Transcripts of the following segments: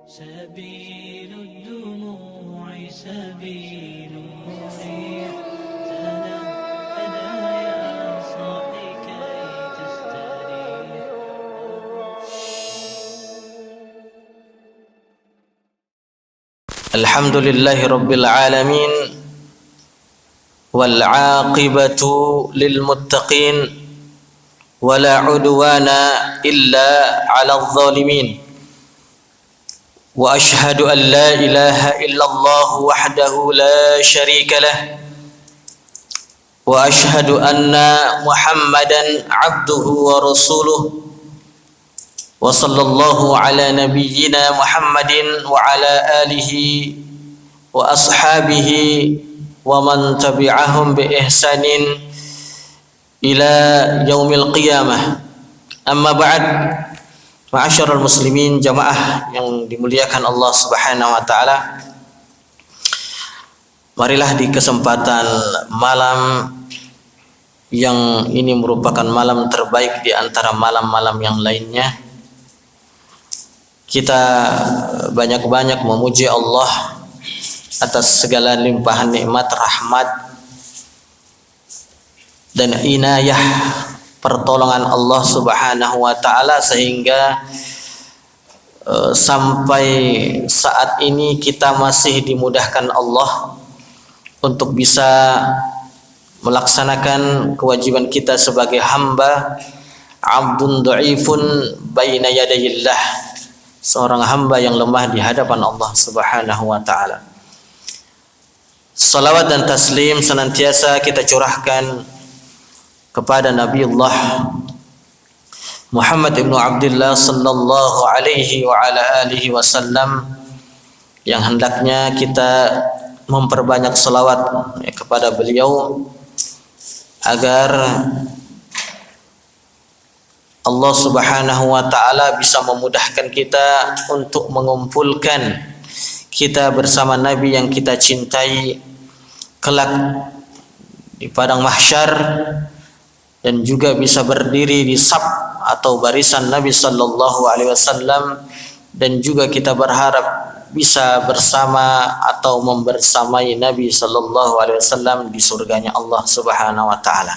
سبيل الدموع سبيل مريح تنهدى يا صاحي كي تستريح. الحمد لله رب العالمين والعاقبة للمتقين ولا عدوان إلا على الظالمين وأشهد أن لا إله إلا الله وحده لا شريك له وأشهد أن محمدا عبده ورسوله وصلى الله على نبينا محمد وعلى آله وأصحابه ومن تبعهم بإحسان إلى يوم القيامة. أما بعد, ma'asyiral muslimin, jamaah yang dimuliakan Allah Subhanahu wa taala. Marilah di kesempatan malam yang ini merupakan malam terbaik di antara malam-malam yang lainnya, kita banyak-banyak memuji Allah atas segala limpahan nikmat, rahmat dan inayah pertolongan Allah Subhanahu wa taala sehingga sampai saat ini kita masih dimudahkan Allah untuk bisa melaksanakan kewajiban kita sebagai hamba, abdun dhaifun baina yadayillah, seorang hamba yang lemah di hadapan Allah Subhanahu wa taala. Salawat dan taslim senantiasa kita curahkan kepada Nabiullah Muhammad ibnu Abdullah sallallahu alaihi wa ala alihi wasallam, yang hendaknya kita memperbanyak salawat kepada beliau agar Allah Subhanahu wa taala bisa memudahkan kita untuk mengumpulkan kita bersama Nabi yang kita cintai kelak di padang mahsyar, dan juga bisa berdiri di saf atau barisan Nabi sallallahu alaihi wasallam, dan juga kita berharap bisa bersama atau membersamai Nabi sallallahu alaihi wasallam di surganya Allah Subhanahu wa taala.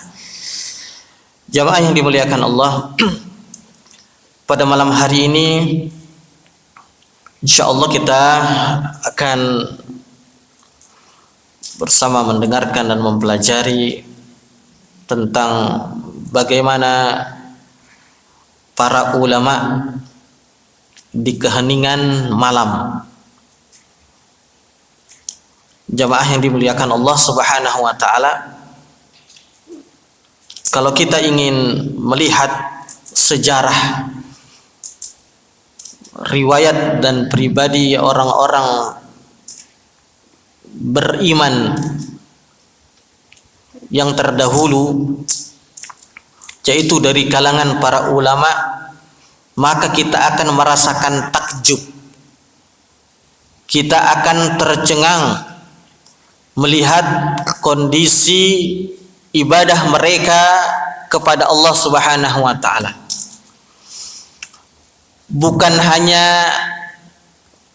Jamaah yang dimuliakan Allah, pada malam hari ini insyaallah kita akan bersama mendengarkan dan mempelajari tentang bagaimana para ulama di keheningan malam. Jamaah yang dimuliakan Allah Subhanahu wa taala, kalau kita ingin melihat sejarah, riwayat dan pribadi orang-orang beriman yang terdahulu, yaitu dari kalangan para ulama, maka kita akan merasakan takjub, kita akan tercengang melihat kondisi ibadah mereka kepada Allah Subhanahu wa taala. Bukan hanya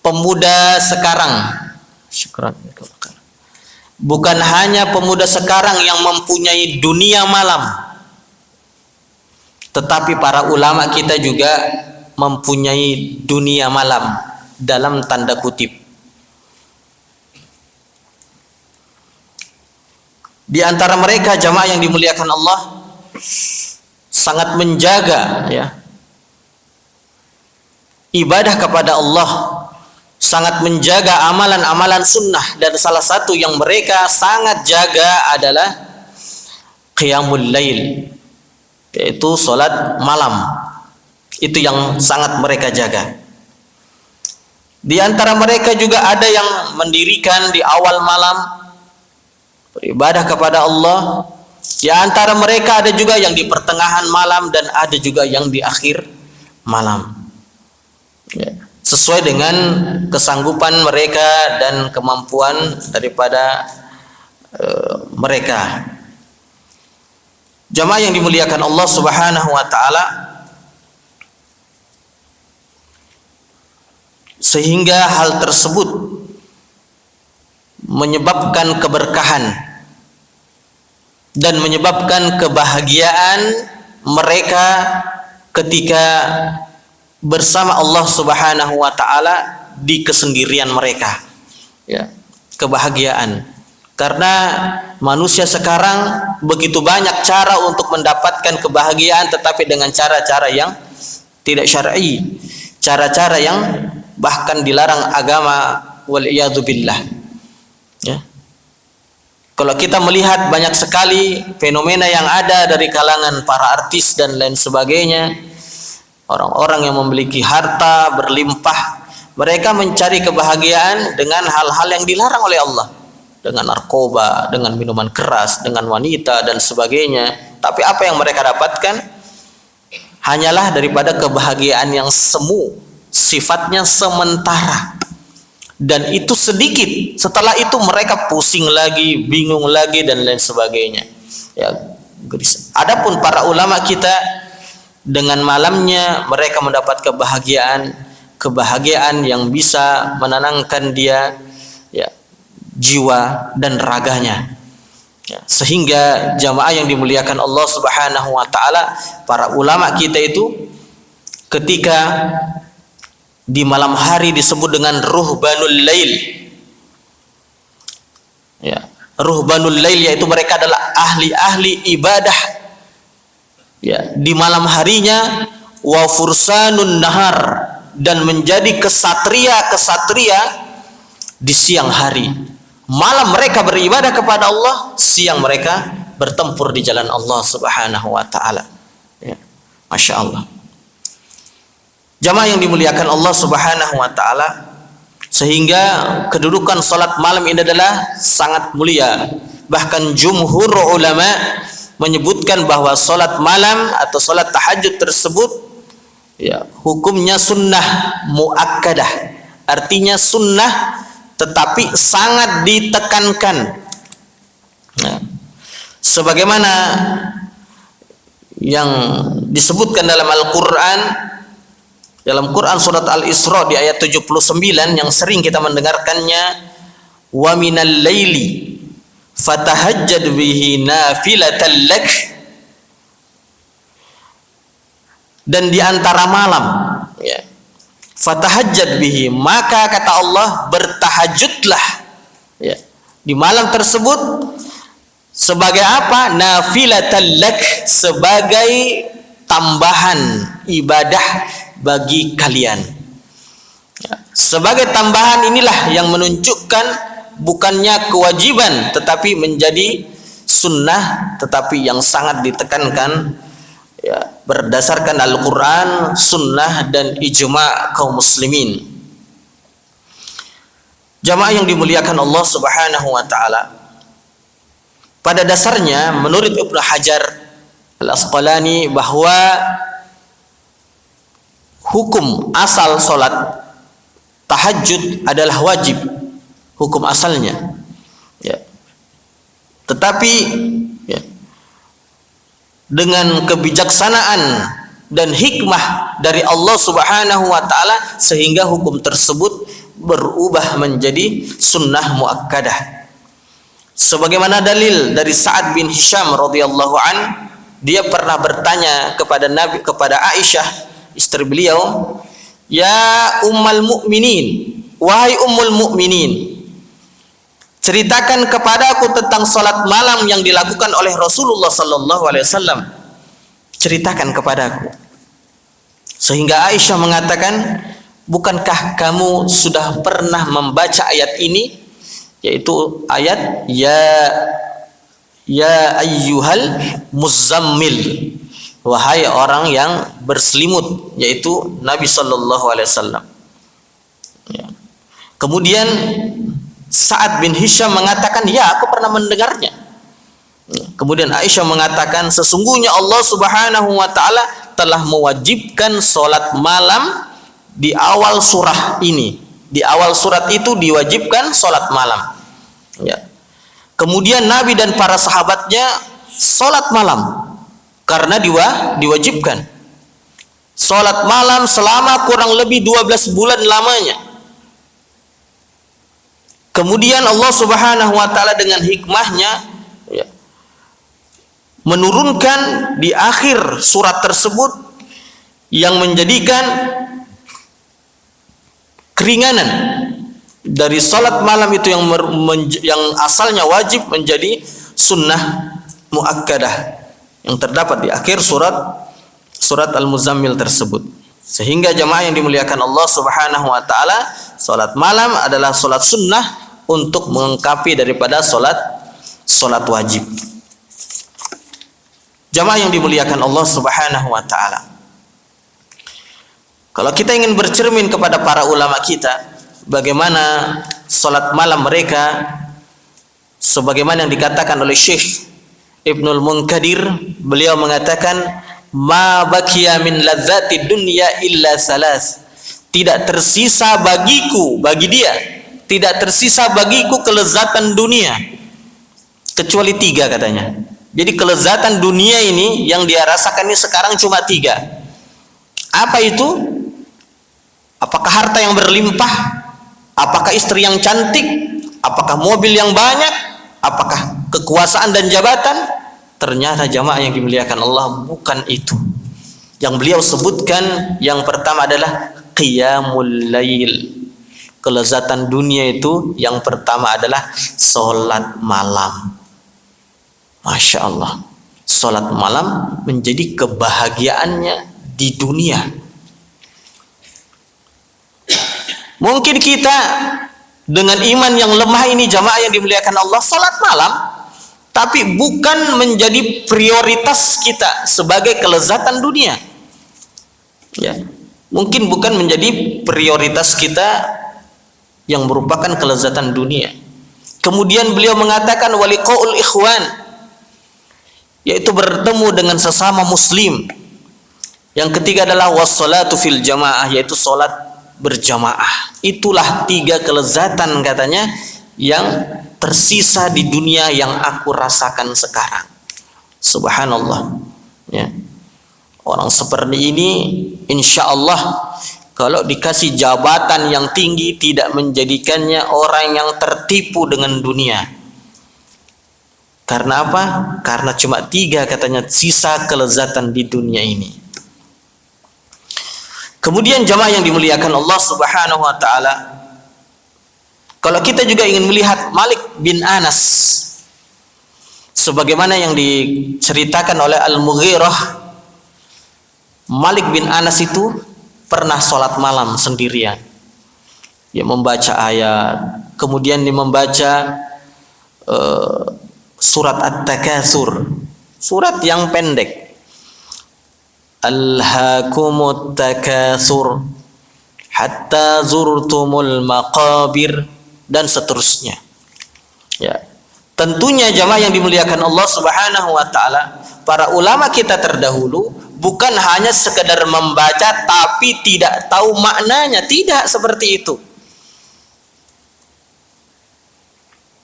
pemuda sekarang, bukan hanya pemuda sekarang yang mempunyai dunia malam, tetapi para ulama kita juga mempunyai dunia malam dalam tanda kutip. Di antara mereka, jamaah yang dimuliakan Allah, sangat menjaga ibadah kepada Allah, sangat menjaga amalan-amalan sunnah, dan salah satu yang mereka sangat jaga adalah qiyamul lail, yaitu salat malam. Itu yang sangat mereka jaga. Di antara mereka juga ada yang mendirikan di awal malam beribadah kepada Allah. Di antara mereka ada juga yang di pertengahan malam, dan ada juga yang di akhir malam, sesuai dengan kesanggupan mereka dan kemampuan daripada mereka. Jamaah yang dimuliakan Allah Subhanahu wa taala, sehingga hal tersebut menyebabkan keberkahan dan menyebabkan kebahagiaan mereka ketika bersama Allah Subhanahu wa taala di kesendirian mereka. Ya, kebahagiaan. Karena manusia sekarang begitu banyak cara untuk mendapatkan kebahagiaan, tetapi dengan cara-cara yang tidak syar'i, cara-cara yang bahkan dilarang agama, wal iyadu billah. Ya. Kalau kita melihat banyak sekali fenomena yang ada dari kalangan para artis dan lain sebagainya, orang-orang yang memiliki harta berlimpah, mereka mencari kebahagiaan dengan hal-hal yang dilarang oleh Allah, dengan narkoba, dengan minuman keras, dengan wanita dan sebagainya. Tapi apa yang mereka dapatkan hanyalah daripada kebahagiaan yang semu, sifatnya sementara, dan itu sedikit. Setelah itu mereka pusing lagi, bingung lagi dan lain sebagainya. Ya, adapun para ulama kita, dengan malamnya mereka mendapat kebahagiaan yang bisa menenangkan dia, ya, jiwa dan raganya. Ya, sehingga jamaah yang dimuliakan Allah Subhanahu wa taala, para ulama kita itu ketika di malam hari disebut dengan ruhbanul lail. Ya, ruhbanul lail yaitu mereka adalah ahli-ahli ibadah. Ya, di malam harinya, wa fursanun nahar, dan menjadi kesatria-kesatria di siang hari. Malam mereka beribadah kepada Allah, siang mereka bertempur di jalan Allah Subhanahu wa taala. Ya, Masya Allah. Jamaah yang dimuliakan Allah Subhanahu wa taala, sehingga kedudukan salat malam ini adalah sangat mulia. Bahkan jumhur ulama menyebutkan bahwa salat malam atau salat tahajud tersebut, ya, hukumnya sunnah muakkadah. Artinya sunnah tetapi sangat ditekankan. Nah, sebagaimana yang disebutkan dalam Al-Qur'an, dalam Quran surat Al-Isra di ayat 79 yang sering kita mendengarkannya, wa minal laili fatahajjad bihi nafilatan lak, dan di antara malam, ya, fatahajjad bihi, maka kata Allah bertahajudlah, ya, di malam tersebut. Sebagai apa? Nafilatan lak, sebagai tambahan ibadah bagi kalian. Ya, sebagai tambahan inilah yang menunjukkan bukannya kewajiban tetapi menjadi sunnah, tetapi yang sangat ditekankan, ya, berdasarkan Al-Quran, sunnah dan ijma' kaum muslimin. Jamaah yang dimuliakan Allah Subhanahu wa ta'ala, pada dasarnya menurut Ibnu Hajar Al-Asqalani bahwa hukum asal solat tahajud adalah wajib, hukum asalnya, ya. Tetapi, ya, dengan kebijaksanaan dan hikmah dari Allah Subhanahu wa taala, sehingga hukum tersebut berubah menjadi sunnah muakkadah. Sebagaimana dalil dari Sa'ad bin Hisham radhiyallahu an, dia pernah bertanya kepada Nabi, kepada Aisyah istri beliau, ya ummul mukminin, wahai ummul mukminin, ceritakan kepadaku tentang salat malam yang dilakukan oleh Rasulullah sallallahu alaihi wasallam. Ceritakan kepadaku. Sehingga Aisyah mengatakan, bukankah kamu sudah pernah membaca ayat ini, yaitu ayat ya ayyuhal muzammil, wahai orang yang berselimut, yaitu Nabi sallallahu alaihi wasallam. Ya. Kemudian Sa'ad bin Hisham mengatakan, ya, aku pernah mendengarnya. Ya. Kemudian Aisyah mengatakan, sesungguhnya Allah Subhanahu wa taala telah mewajibkan salat malam di awal surah ini. Di awal surat itu diwajibkan salat malam. Ya. Kemudian Nabi dan para sahabatnya salat malam karena diwajibkan. Salat malam selama kurang lebih 12 bulan lamanya. Kemudian Allah Subhanahu wa taala dengan hikmahnya ya, menurunkan di akhir surat tersebut yang menjadikan keringanan dari salat malam itu yang asalnya wajib menjadi sunnah muakkadah yang terdapat di akhir surat Al-Muzammil tersebut. Sehingga jamaah yang dimuliakan Allah Subhanahu wa taala, salat malam adalah salat sunnah untuk melengkapi daripada salat wajib. Jamaah yang dimuliakan Allah Subhanahu wa taala, kalau kita ingin bercermin kepada para ulama kita, bagaimana salat malam mereka, sebagaimana yang dikatakan oleh Syekh Ibnul Munkadir, beliau mengatakan, ma baqiya min ladzati dunya illa salas, tidak tersisa bagiku, bagi dia tidak tersisa bagiku kelezatan dunia kecuali 3 katanya. Jadi kelezatan dunia ini yang dia rasakan ini sekarang cuma 3. Apa itu? Apakah harta yang berlimpah? Apakah istri yang cantik? Apakah mobil yang banyak? Apakah kekuasaan dan jabatan? Ternyata jamaah yang dimuliakan Allah, bukan itu. Yang beliau sebutkan yang pertama adalah qiyamul lail. Kelezatan dunia itu yang pertama adalah salat malam. Masya Allah, salat malam menjadi kebahagiaannya di dunia. Mungkin kita dengan iman yang lemah ini jamaah yang dimuliakan Allah, salat malam tapi bukan menjadi prioritas kita sebagai kelezatan dunia. Ya, mungkin bukan menjadi prioritas kita yang merupakan kelezatan dunia. Kemudian beliau mengatakan waliqaul ikhwan, yaitu bertemu dengan sesama muslim. Yang ketiga adalah wassalatu fil jamaah, yaitu salat berjamaah. Itulah 3 kelezatan katanya yang tersisa di dunia yang aku rasakan sekarang. Subhanallah. Ya. Orang seperti ini insya Allah kalau dikasih jabatan yang tinggi tidak menjadikannya orang yang tertipu dengan dunia. Karena apa? Karena cuma 3 katanya sisa kelezatan di dunia ini. Kemudian jamaah yang dimuliakan Allah Subhanahu wa taala, kalau kita juga ingin melihat Malik bin Anas sebagaimana yang diceritakan oleh Al-Mughirah, Malik bin Anas itu pernah sholat malam sendirian. Dia membaca ayat, kemudian dia membaca surat At-Takatsur, surat yang pendek. Alhaakumut takatsur hatta zurtumul maqabir, dan seterusnya. Ya. Tentunya jamaah yang dimuliakan Allah Subhanahu wa taala, para ulama kita terdahulu bukan hanya sekedar membaca tapi tidak tahu maknanya, tidak seperti itu.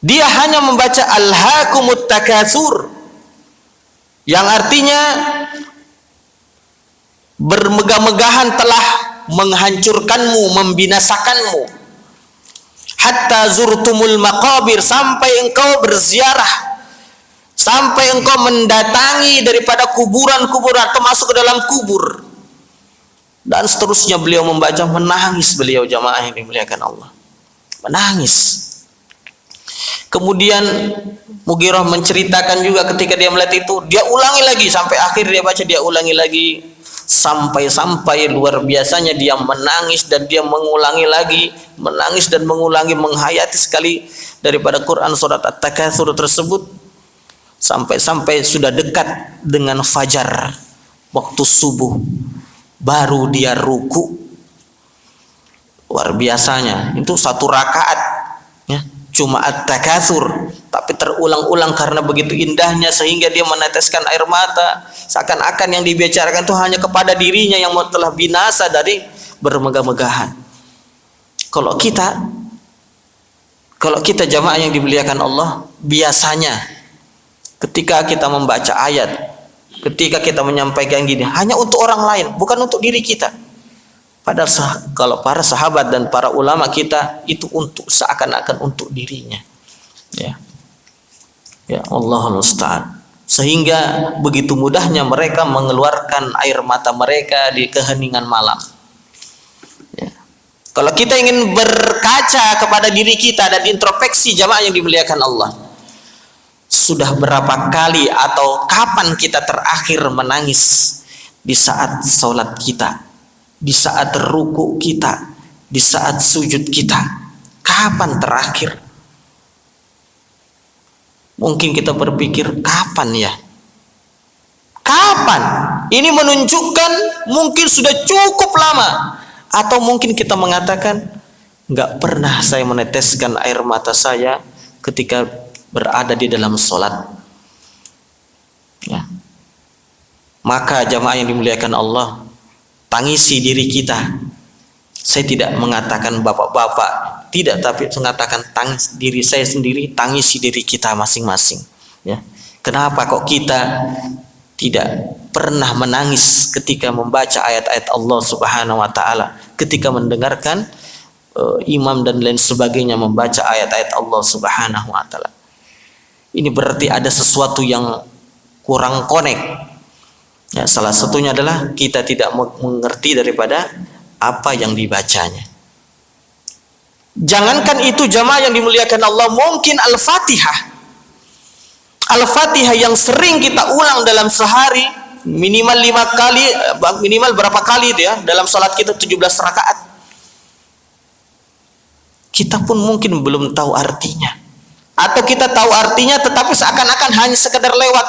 Dia hanya membaca alhaakumut takatsur, yang artinya bermegah-megahan telah menghancurkanmu, membinasakanmu. Hatta zurtumul maqabir, sampai engkau berziarah, sampai engkau mendatangi daripada kuburan-kuburan atau masuk ke dalam kubur. Dan seterusnya beliau membaca, menangis beliau jamaah yang dimuliakan Allah. Menangis. Kemudian Mughirah menceritakan juga ketika dia melihat itu, dia ulangi lagi sampai akhir dia baca, dia ulangi lagi sampai luar biasanya dia menangis dan dia mengulangi lagi, menangis dan mengulangi, menghayati sekali daripada Quran surat At-Takatsur tersebut sampai sudah dekat dengan fajar, waktu subuh, baru dia ruku. Luar biasanya, itu 1 rakaat ya, cuma At-Takatsur tapi terulang-ulang karena begitu indahnya sehingga dia meneteskan air mata, seakan-akan yang dibicarakan itu hanya kepada dirinya yang telah binasa dari bermegah-megahan. Kalau kita jamaah yang dimuliakan Allah, biasanya ketika kita membaca ayat, ketika kita menyampaikan gini, hanya untuk orang lain, bukan untuk diri kita. Padahal kalau para sahabat dan para ulama kita itu untuk seakan-akan untuk dirinya. Ya. Ya, Allahul musta'an. Sehingga begitu mudahnya mereka mengeluarkan air mata mereka di keheningan malam. Ya. Kalau kita ingin berkaca kepada diri kita dan introspeksi jamaah yang dimuliakan Allah, sudah berapa kali atau kapan kita terakhir menangis di saat sholat kita, di saat ruku kita, di saat sujud kita? Kapan terakhir? Mungkin kita berpikir, kapan ya? Kapan? Ini menunjukkan mungkin sudah cukup lama. Atau mungkin kita mengatakan, nggak pernah saya meneteskan air mata saya ketika berada di dalam sholat. Ya. Maka jamaah yang dimuliakan Allah, tangisi diri kita. Saya tidak mengatakan bapak-bapak, tidak, tapi mengatakan tangis diri saya sendiri, tangisi diri kita masing-masing. Ya. Kenapa kok kita tidak pernah menangis ketika membaca ayat-ayat Allah Subhanahu wa taala, ketika mendengarkan imam dan lain sebagainya membaca ayat-ayat Allah Subhanahu wa taala? Ini berarti ada sesuatu yang kurang connect. Ya, salah satunya adalah kita tidak mengerti daripada apa yang dibacanya. Jangankan itu jamaah yang dimuliakan Allah, mungkin Al-Fatihah. Al-Fatihah yang sering kita ulang dalam sehari minimal 5 kali, minimal berapa kali itu ya, dalam salat kita 17 rakaat. Kita pun mungkin belum tahu artinya. Atau kita tahu artinya tetapi seakan-akan hanya sekedar lewat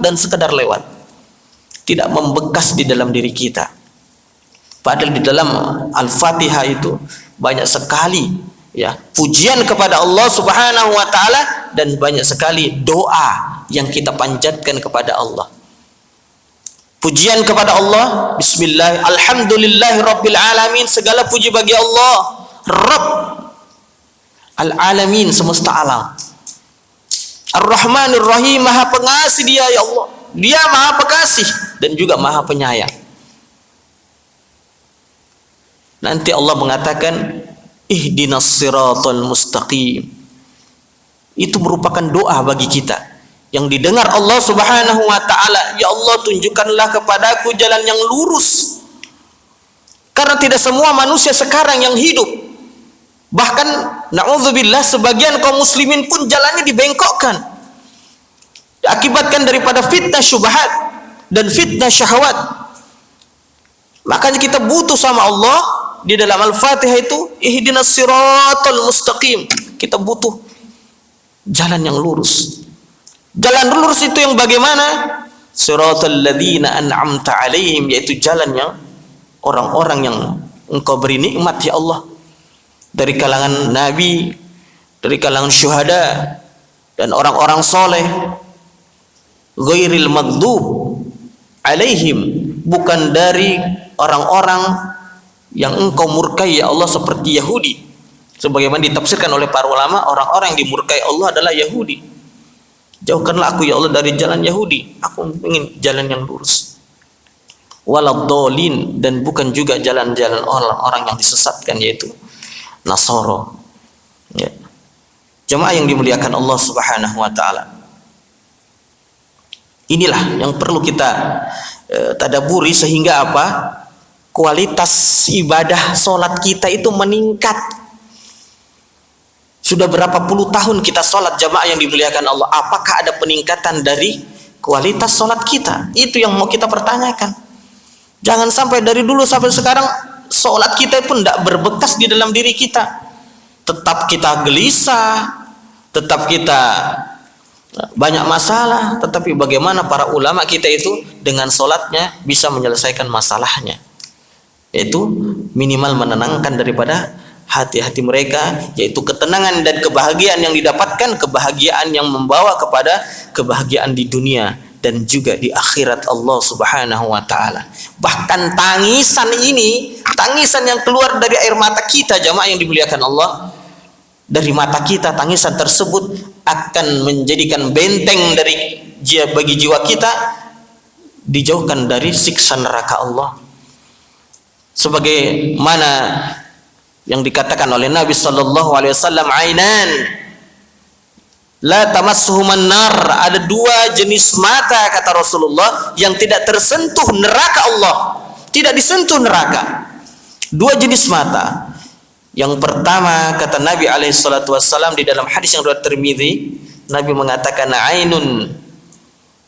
dan sekedar lewat. Tidak membekas di dalam diri kita. Padahal di dalam Al-Fatihah itu banyak sekali ya pujian kepada Allah Subhanahu wa taala dan banyak sekali doa yang kita panjatkan kepada Allah. Pujian kepada Allah, bismillah, alhamdulillahirabbil alamin, segala puji bagi Allah, Rabb al-alamin, semesta alam. Ar-Rahmanir Rahim, Maha Pengasih Dia ya Allah. Dia Maha Pengasih dan juga Maha Penyayang. Nanti Allah mengatakan ihdinas siratal mustaqim. Itu merupakan doa bagi kita yang didengar Allah Subhanahu wa taala. Ya Allah, tunjukkanlah kepadaku jalan yang lurus. Karena tidak semua manusia sekarang yang hidup. Bahkan na'udzubillah sebagian kaum muslimin pun jalannya dibengkokkan. Diakibatkan daripada fitnah syubhat dan fitnah syahwat. Makanya kita butuh sama Allah di dalam Al-Fatihah itu ihdinas siratal mustaqim. Kita butuh jalan yang lurus. Jalan lurus itu yang bagaimana? Siratal ladzina an'amta alaihim, yaitu jalan yang orang-orang yang Engkau beri nikmat ya Allah, dari kalangan nabi, dari kalangan syuhada dan orang-orang soleh. Ghairil maghdub alaihim, bukan dari orang-orang yang Engkau murkai ya Allah seperti Yahudi. Sebagaimana ditafsirkan oleh para ulama, orang-orang yang dimurkai Allah adalah Yahudi. Jauhkanlah aku ya Allah dari jalan Yahudi. Aku ingin jalan yang lurus. Waladhdallin, dan bukan juga jalan-jalan orang-orang yang disesatkan, yaitu Nasara. Ya. Jemaah yang dimuliakan Allah Subhanahu wa taala. Inilah yang perlu kita tadaburi sehingga apa? Kualitas ibadah solat kita itu meningkat. Sudah berapa puluh tahun kita solat jamaah yang dimuliakan Allah, apakah ada peningkatan dari kualitas solat kita? Itu yang mau kita pertanyakan. Jangan sampai dari dulu sampai sekarang solat kita pun tidak berbekas di dalam diri kita. Tetap kita gelisah, tetap kita banyak masalah, tetapi bagaimana para ulama kita itu dengan solatnya bisa menyelesaikan masalahnya, yaitu minimal menenangkan daripada hati-hati mereka, yaitu ketenangan dan kebahagiaan yang didapatkan, kebahagiaan yang membawa kepada kebahagiaan di dunia dan juga di akhirat Allah Subhanahu wa taala. Bahkan tangisan ini, tangisan yang keluar dari air mata kita jamaah yang dimuliakan Allah, dari mata kita tangisan tersebut akan menjadikan benteng dari bagi jiwa kita dijauhkan dari siksa neraka Allah. sebagaimana yang dikatakan oleh Nabi sallallahu alaihi wasallam, ainan la tamassuhuman nar, ada dua jenis mata kata Rasulullah yang tidak tersentuh neraka Allah, tidak disentuh neraka. Dua jenis mata. Yang pertama kata Nabi alaihi salatu wasallam di dalam hadis yang riwayat Tirmizi, Nabi mengatakan ainun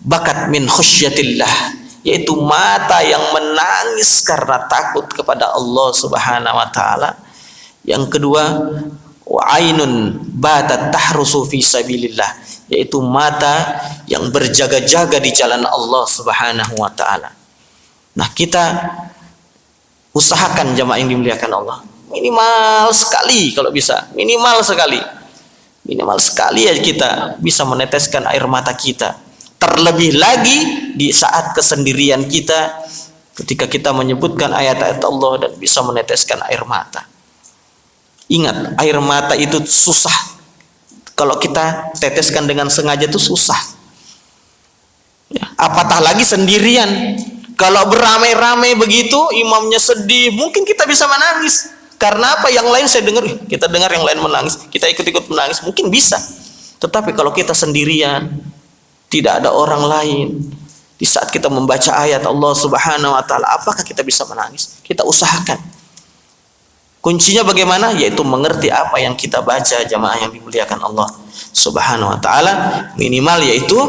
bakat min khusyatillah, yaitu mata yang menangis karena takut kepada Allah Subhanahu wa taala. Yang kedua, wa ainun batat tahrusu fi sabilillah, yaitu mata yang berjaga-jaga di jalan Allah Subhanahu wa taala. Nah, kita usahakan jamaah yang dimuliakan Allah, minimal sekali kalau bisa, minimal sekali ya kita bisa meneteskan air mata kita. Terlebih lagi di saat kesendirian kita, ketika kita menyebutkan ayat-ayat Allah dan bisa meneteskan air mata. Ingat, air mata itu susah. Kalau kita teteskan dengan sengaja itu susah. Ya, apatah lagi sendirian. Kalau beramai-ramai begitu, imamnya sedih, mungkin kita bisa menangis. Karena apa? Yang lain saya dengar, kita dengar yang lain menangis, kita ikut-ikut menangis, mungkin bisa. Tetapi kalau kita sendirian, tidak ada orang lain, di saat kita membaca ayat Allah Subhanahu wa taala, apakah kita bisa menangis? Kita usahakan. Kuncinya bagaimana? Yaitu mengerti apa yang kita baca, jamaah yang dimuliakan Allah Subhanahu wa taala, minimal yaitu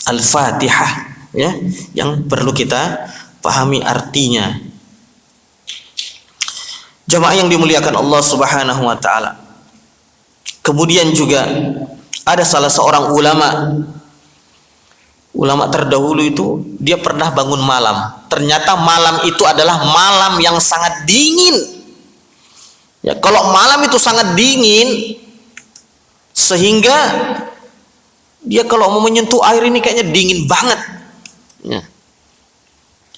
Al-Fatihah, ya, yang perlu kita pahami artinya. Jamaah yang dimuliakan Allah Subhanahu wa taala. Kemudian juga ada salah seorang ulama terdahulu itu, dia pernah bangun malam. Ternyata malam itu adalah malam yang sangat dingin. Ya, kalau malam itu sangat dingin sehingga dia kalau mau menyentuh air ini kayaknya dingin banget. Ya.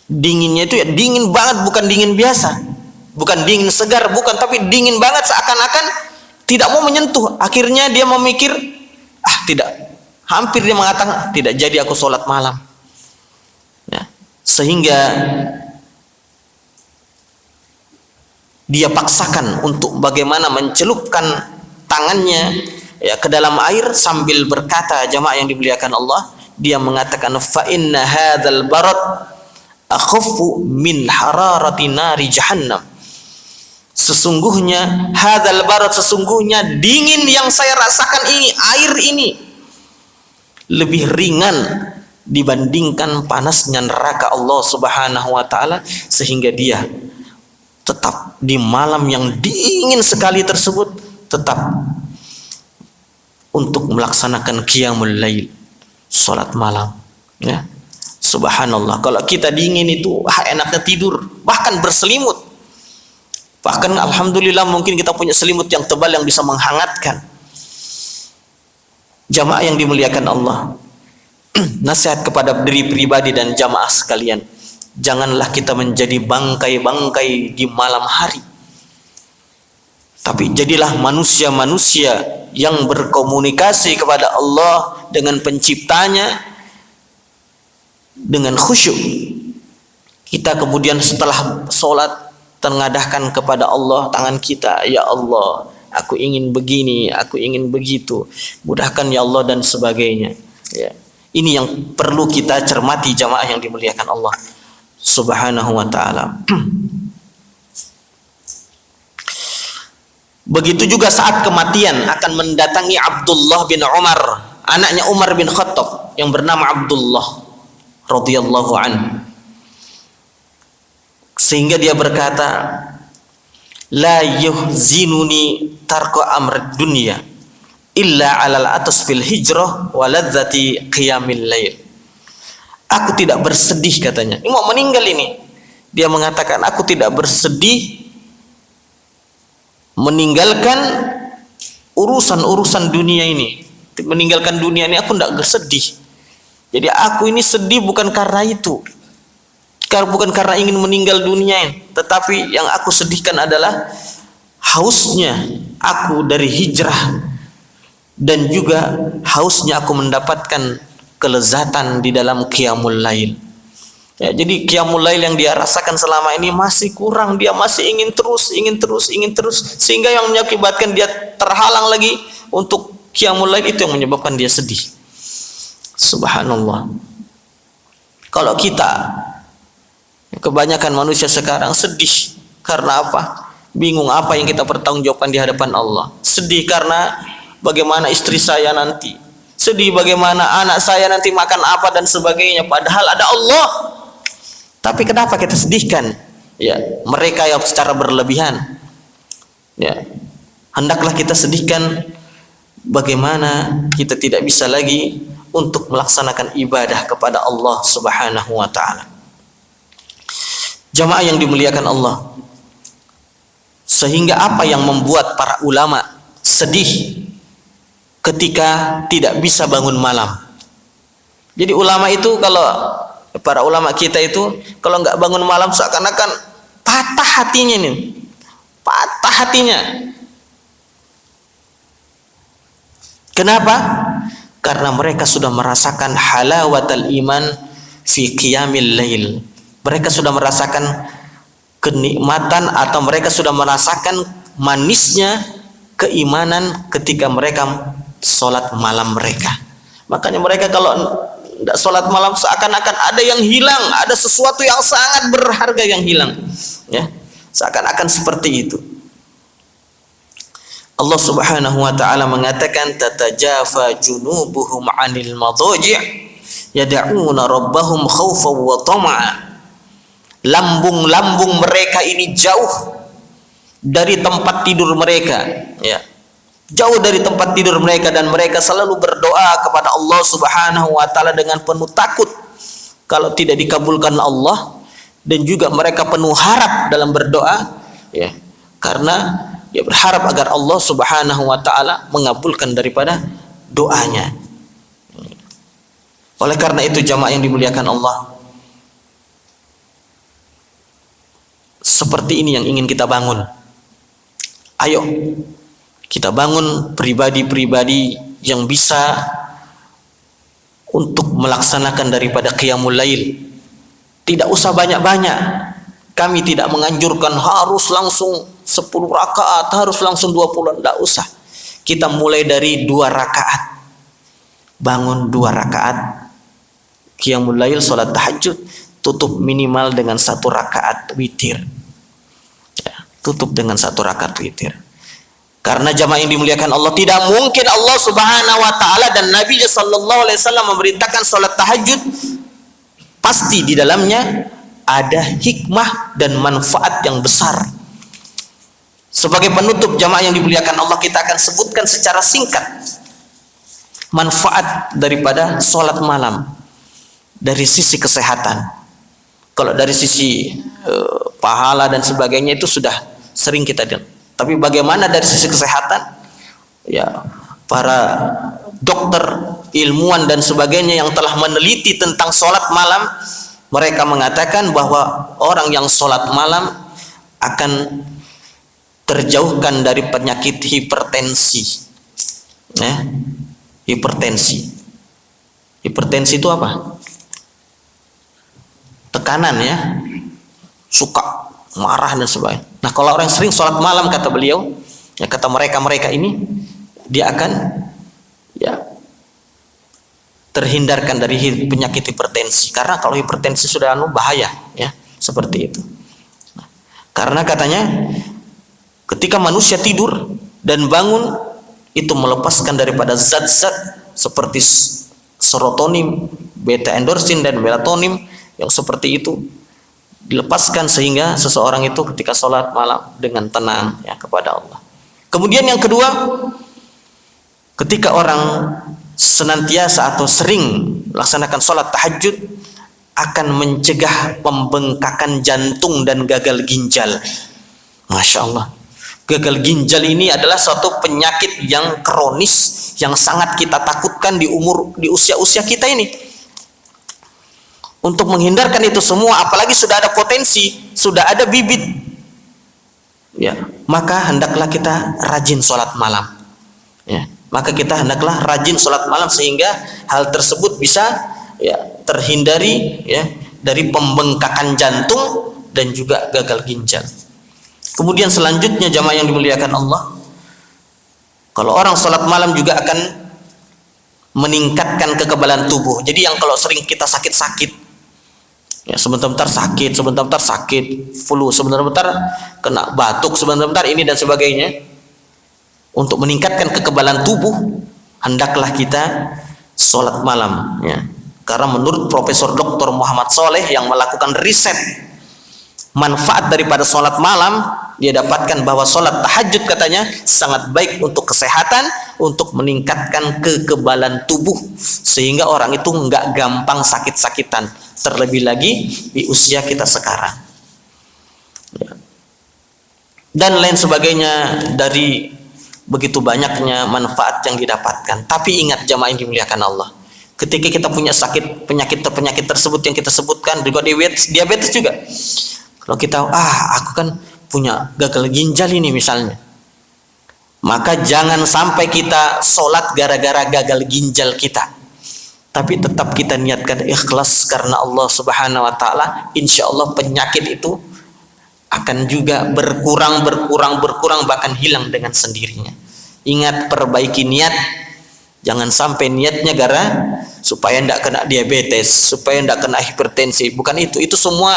Dinginnya itu ya dingin banget, bukan dingin biasa. Bukan dingin segar, bukan, tapi dingin banget, seakan-akan tidak mau menyentuh. Akhirnya dia memikir, tidak. Hampir dia mengatakan, tidak jadi aku sholat malam. Ya. Sehingga dia paksakan untuk bagaimana mencelupkan tangannya ya ke dalam air sambil berkata, jamaah yang dimuliakan Allah, dia mengatakan, fa inna hadzal barad akhaffu min hararati nari jahannam. Sesungguhnya hadzal barad, sesungguhnya dingin yang saya rasakan ini, air ini lebih ringan dibandingkan panasnya neraka Allah Subhanahu wa taala, sehingga dia tetap di malam yang dingin sekali tersebut tetap untuk melaksanakan qiyamul lail, salat malam, ya. Subhanallah, kalau kita dingin itu enaknya tidur, bahkan berselimut. Bahkan alhamdulillah mungkin kita punya selimut yang tebal yang bisa menghangatkan. Jamaah yang dimuliakan Allah, nasihat kepada diri pribadi dan jamaah sekalian, janganlah kita menjadi bangkai-bangkai di malam hari. Tapi jadilah manusia-manusia yang berkomunikasi kepada Allah dengan penciptanya dengan khusyuk. Kita kemudian setelah sholat tengadahkan kepada Allah tangan kita, ya Allah, aku ingin begini, aku ingin begitu, mudahkan ya Allah, dan sebagainya. Ya. Ini yang perlu kita cermati, jamaah yang dimuliakan Allah Subhanahu wa ta'ala. Begitu juga saat kematian akan mendatangi Abdullah bin Umar, anaknya Umar bin Khattab yang bernama Abdullah radhiyallahu anhu. Sehingga dia berkata, la yuhzinuni tarku amr dunya illa alal atas fil hijrah wa ladzati qiyamil lail. Aku tidak bersedih, katanya. Ini mau meninggal ini. Dia mengatakan, aku tidak bersedih meninggalkan urusan-urusan dunia ini. Meninggalkan dunia ini aku tidak bersedih. Jadi aku ini sedih bukan karena itu. Bukan karena ingin meninggal dunia ini. Tetapi yang aku sedihkan adalah hausnya aku dari hijrah. Dan juga hausnya aku mendapatkan kelezatan di dalam qiyamul lail. Ya, jadi qiyamul lail yang dia rasakan selama ini masih kurang, dia masih ingin terus, sehingga yang mengakibatkan dia terhalang lagi untuk qiyamul lail, itu yang menyebabkan dia sedih. Subhanallah. Kalau kita, kebanyakan manusia sekarang sedih karena apa? Bingung apa yang kita pertanggungjawabkan di hadapan Allah. Sedih karena bagaimana istri saya nanti, sedih bagaimana anak saya nanti makan apa dan sebagainya, padahal ada Allah. Tapi kenapa kita sedihkan? Ya, mereka yang secara berlebihan. Ya, hendaklah kita sedihkan bagaimana kita tidak bisa lagi untuk melaksanakan ibadah kepada Allah Subhanahu wa taala. Jamaah yang dimuliakan Allah, sehingga apa yang membuat para ulama sedih ketika tidak bisa bangun malam? Jadi ulama itu, kalau para ulama kita itu kalau nggak bangun malam seakan-akan patah hatinya nih, patah hatinya. Kenapa? Karena mereka sudah merasakan halawatul iman fi qiyamil lail. Mereka sudah merasakan kenikmatan atau mereka sudah merasakan manisnya keimanan ketika mereka sholat malam mereka. Makanya mereka kalau tidak sholat malam seakan-akan ada yang hilang, ada sesuatu yang sangat berharga yang hilang, ya, seakan-akan seperti itu. Allah Subhanahu wa taala mengatakan, tatajafa junubuhum 'anil madaji' yad'una rabbahum khaufan wa tama'a. Lambung-lambung mereka ini jauh dari tempat tidur mereka, ya, jauh dari tempat tidur mereka, dan mereka selalu berdoa kepada Allah Subhanahu wa taala dengan penuh takut kalau tidak dikabulkan Allah, dan juga mereka penuh harap dalam berdoa, ya, karena dia berharap agar Allah Subhanahu wa taala mengabulkan daripada doanya. Oleh karena itu jamaah yang dimuliakan Allah, seperti ini yang ingin kita bangun. Ayo kita bangun pribadi-pribadi yang bisa untuk melaksanakan daripada qiyamul lail. Tidak usah banyak-banyak. Kami tidak menganjurkan harus langsung 10 rakaat, harus langsung 20, tidak usah. Kita mulai dari 2 rakaat. Bangun 2 rakaat qiyamul lail, salat tahajud, tutup minimal dengan 1 rakaat witir. Ya, tutup dengan 1 rakaat witir. Karena jamaah yang dimuliakan Allah, tidak mungkin Allah Subhanahu wa taala dan Nabi sallallahu alaihi wasallam memerintahkan salat tahajud, pasti di dalamnya ada hikmah dan manfaat yang besar. Sebagai penutup jamaah yang dimuliakan Allah, kita akan sebutkan secara singkat manfaat daripada salat malam dari sisi kesehatan. Kalau dari sisi pahala dan sebagainya itu sudah sering kita dengar. Tapi bagaimana dari sisi kesehatan? Ya, para dokter, ilmuwan dan sebagainya yang telah meneliti tentang sholat malam, mereka mengatakan bahwa orang yang sholat malam akan terjauhkan dari penyakit hipertensi. Ya, hipertensi. Hipertensi itu apa? Tekanan, ya, suka marah dan sebagainya. Nah, kalau orang sering sholat malam, kata beliau, ya, kata mereka ini, dia akan, ya, terhindarkan dari penyakit hipertensi. Karena kalau hipertensi sudah bahaya, ya, seperti itu. Nah, karena katanya ketika manusia tidur dan bangun, itu melepaskan daripada zat-zat seperti serotonin, beta endorfin dan melatonin yang seperti itu dilepaskan, sehingga seseorang itu ketika sholat malam dengan tenang, ya, kepada Allah. Kemudian yang kedua, ketika orang senantiasa atau sering melaksanakan sholat tahajud, akan mencegah pembengkakan jantung dan gagal ginjal. Masya Allah. Gagal ginjal ini adalah suatu penyakit yang kronis, yang sangat kita takutkan di usia-usia kita ini. Untuk menghindarkan itu semua, apalagi sudah ada potensi, sudah ada bibit, ya, maka hendaklah kita rajin sholat malam, ya, maka kita hendaklah rajin sholat malam, sehingga hal tersebut bisa, ya, terhindari, ya, dari pembengkakan jantung dan juga gagal ginjal. Kemudian selanjutnya jamaah yang dimuliakan Allah, kalau orang sholat malam juga akan meningkatkan kekebalan tubuh. Jadi yang kalau sering kita sakit-sakit, ya sebentar-bentar sakit, sebentar-bentar sakit flu, sebentar-bentar kena batuk, sebentar-bentar ini dan sebagainya, untuk meningkatkan kekebalan tubuh hendaklah kita sholat malam, ya. Karena menurut Profesor Dr. Muhammad Soleh yang melakukan riset manfaat daripada sholat malam, dia dapatkan bahwa sholat tahajud katanya sangat baik untuk kesehatan, untuk meningkatkan kekebalan tubuh, sehingga orang itu nggak gampang sakit-sakitan, terlebih lagi di usia kita sekarang, ya. Dan lain sebagainya dari begitu banyaknya manfaat yang didapatkan. Tapi ingat jamaah yang dimuliakan Allah, ketika kita punya sakit, penyakit tersebut yang kita sebutkan, juga diabetes juga. Kalau kita, aku kan punya gagal ginjal ini misalnya, maka jangan sampai kita sholat gara-gara gagal ginjal kita, tapi tetap kita niatkan ikhlas karena Allah Subhanahu wa Ta'ala. Insya Allah penyakit itu akan juga berkurang, bahkan hilang dengan sendirinya. Ingat, perbaiki niat, jangan sampai niatnya supaya tidak kena diabetes, supaya tidak kena hipertensi. Bukan itu semua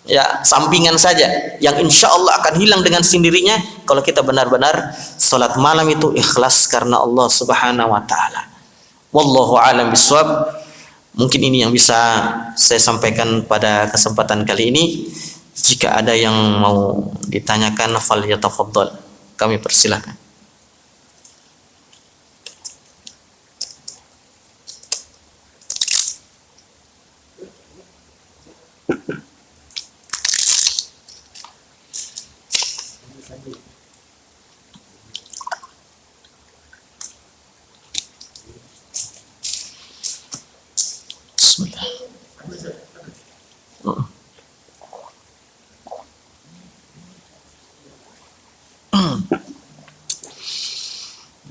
ya sampingan saja yang insya Allah akan hilang dengan sendirinya kalau kita benar-benar sholat malam itu ikhlas karena Allah Subhanahu wa Ta'ala. Wallahu a'lam bishawab. Mungkin ini yang bisa saya sampaikan pada kesempatan kali ini. Jika ada yang mau ditanyakan, falyatafaddal, kami persilakan. Bismillah.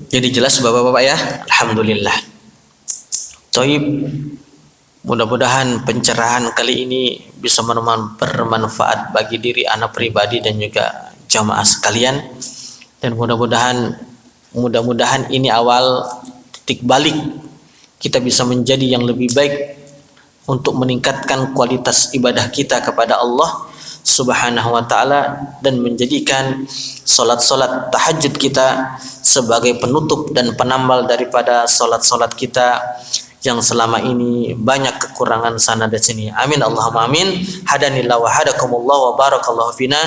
Jadi jelas bapak-bapak ya, alhamdulillah. Thaib, mudah-mudahan pencerahan kali ini bisa bermanfaat bagi diri anak pribadi dan juga jamaah sekalian. Dan mudah-mudahan ini awal titik balik kita bisa menjadi yang lebih baik untuk meningkatkan kualitas ibadah kita kepada Allah Subhanahu wa Ta'ala, dan menjadikan solat-solat tahajud kita sebagai penutup dan penambal daripada solat-solat kita yang selama ini banyak kekurangan sana dan sini. Amin Allahumma amin. Hadanillah wa hadakumullah wa barakallahu fina.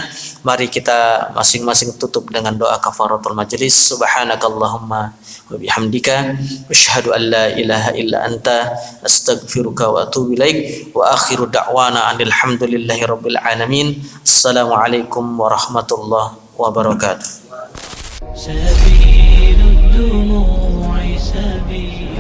Mari kita masing-masing tutup dengan doa kafaratul majlis. Subhanakallahumma wa bihamdika asyhadu an la ilaha illa anta astaghfiruka wa atubu ilaik. Wa akhiru da'wana anil hamdulillahi rabbil alamin. Assalamualaikum warahmatullahi wabarakatuh. سبيل الدموع سبيل